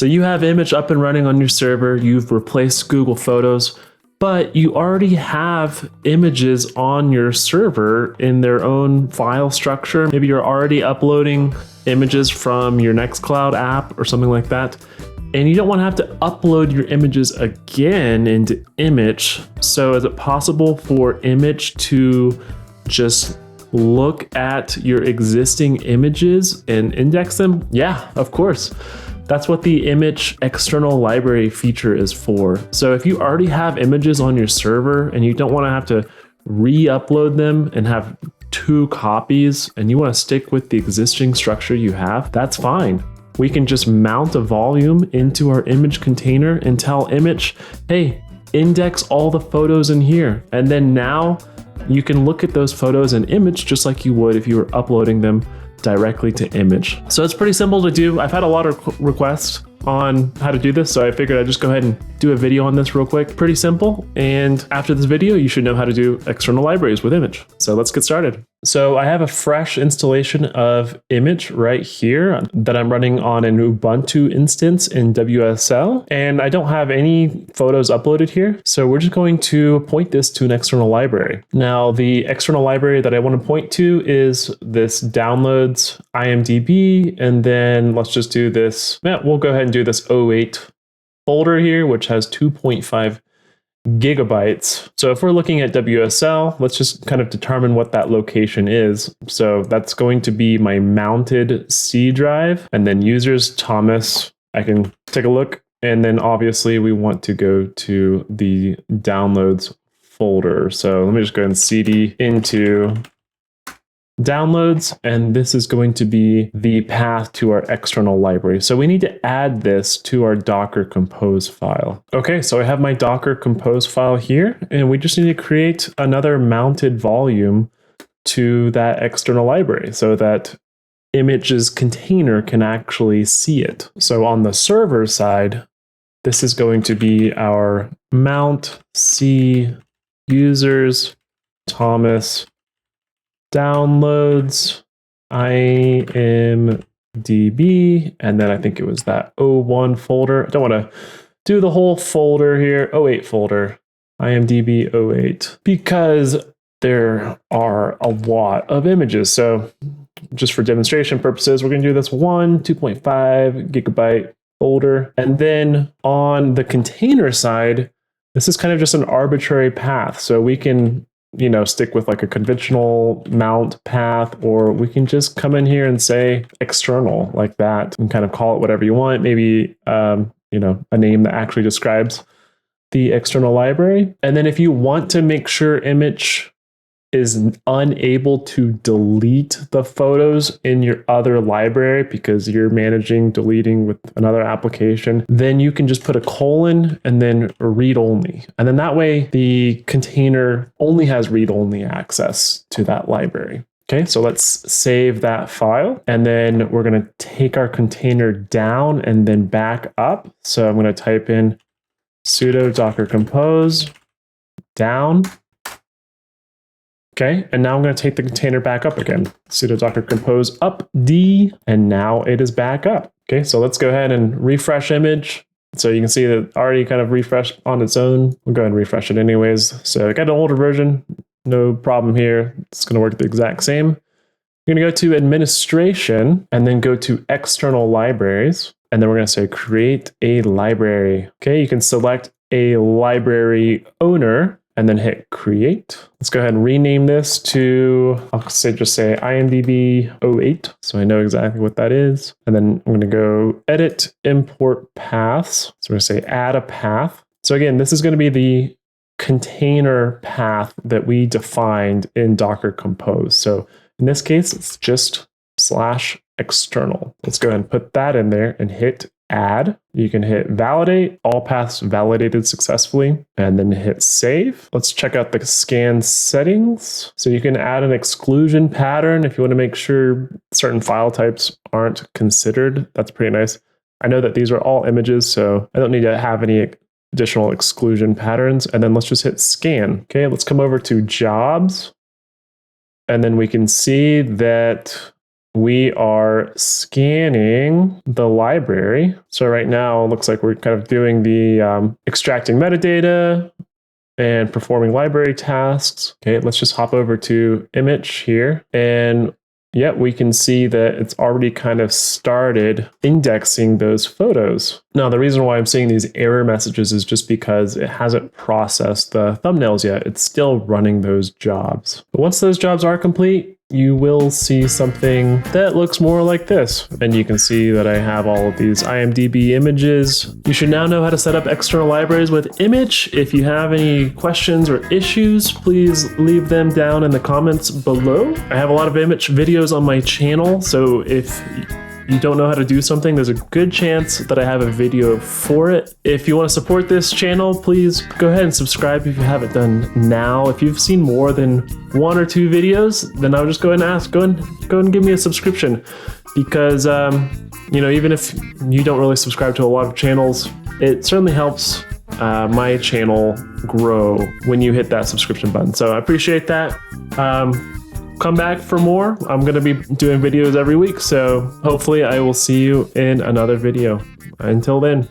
So you have Immich up and running on your server, you've replaced Google Photos, but you already have images on your server in their own file structure. Maybe you're already uploading images from your Nextcloud app or something like that, and you don't want to have to upload your images again into Immich. So is it possible for Immich to just look at your existing images and index them? Yeah, of course. That's what the Immich external library feature is for. So if you already have images on your server and you don't want to have to re-upload them and have 2 copies, and you want to stick with the existing structure you have, that's fine. We can just mount a volume into our image container and tell Immich, hey, index all the photos in here. And then now you can look at those photos in Immich just like you would if you were uploading them directly to Immich. So it's pretty simple to do. I've had a lot of requests on how to do this, so I figured I'd just go ahead and do a video on this real quick. Pretty simple, and after this video you should know how to do external libraries with Immich. So let's get started. So I have a fresh installation of Immich right here that I'm running on an Ubuntu instance in WSL, and I don't have any photos uploaded here, so we're just going to point this to an external library. Now the external library that I want to point to is this downloads IMDb, and then let's just do this. Yeah, we'll go ahead and do this OAuth folder here, which has 2.5 gigabytes. So if we're looking at WSL, let's just kind of determine what that location is. So that's going to be my mounted C drive, and then users Thomas. I can take a look, and then obviously we want to go to the downloads folder. So let me just go and cd into downloads, and this is going to be the path to our external library. So we need to add this to our Docker Compose file. Okay, so I have my Docker Compose file here, and we just need to create another mounted volume to that external library so that Immich's container can actually see it. So on the server side, this is going to be our mount C users Thomas downloads IMDb, and then I think it was that O1 folder. I don't want to do the whole folder here. OAuth folder, IMDb OAuth, because there are a lot of images. So just for demonstration purposes, we're going to do this 2.5 gigabyte folder. And then on the container side, this is kind of just an arbitrary path. So we can stick with like a conventional mount path, or we can just come in here and say external like that and kind of call it whatever you want. Maybe, a name that actually describes the external library. And then if you want to make sure Immich is unable to delete the photos in your other library because you're managing deleting with another application, then you can just put a colon and then read only. And then that way the container only has read only access to that library. Okay, so let's save that file, and then we're going to take our container down and then back up. So I'm going to type in sudo docker compose down. Okay, and now I'm going to take the container back up again. Sudo docker compose up D, and now it is back up. Okay, so let's go ahead and refresh Immich. So you can see that it already kind of refreshed on its own. We'll go ahead and refresh it anyways. So I got an older version, no problem here. It's going to work the exact same. You're going to go to administration and then go to external libraries. And then we're going to say create a library. Okay, you can select a library owner and then hit create. Let's go ahead and rename this to, just say IMDb OAuth, so I know exactly what that is. And then I'm going to go edit import paths. So we're going to say add a path. So again, this is going to be the container path that we defined in Docker Compose. So in this case, it's just /external. Let's go ahead and put that in there and hit add. You can hit validate, all paths validated successfully, and then hit save. Let's check out the scan settings. So you can add an exclusion pattern if you want to make sure certain file types aren't considered. That's pretty nice. I know that these are all images, so I don't need to have any additional exclusion patterns. And then let's just hit scan. Okay, let's come over to jobs. And then we can see that we are scanning the library. So right now it looks like we're kind of doing the extracting metadata and performing library tasks. Okay, let's just hop over to Immich here. And yeah, we can see that it's already kind of started indexing those photos. Now, the reason why I'm seeing these error messages is just because it hasn't processed the thumbnails yet. It's still running those jobs. But once those jobs are complete, you will see something that looks more like this. And you can see that I have all of these IMDb images. You should now know how to set up external libraries with Immich. If you have any questions or issues, please leave them down in the comments below. I have a lot of Immich videos on my channel, so if you don't know how to do something, there's a good chance that I have a video for it. If you want to support this channel, please go ahead and subscribe if you haven't done now. If you've seen more than 1 or 2 videos, then I'll just go ahead and ask, go and give me a subscription, because you know, even if you don't really subscribe to a lot of channels, it certainly helps my channel grow when you hit that subscription button. So I appreciate that. Come back for more. I'm going to be doing videos every week, so hopefully I will see you in another video. Until then.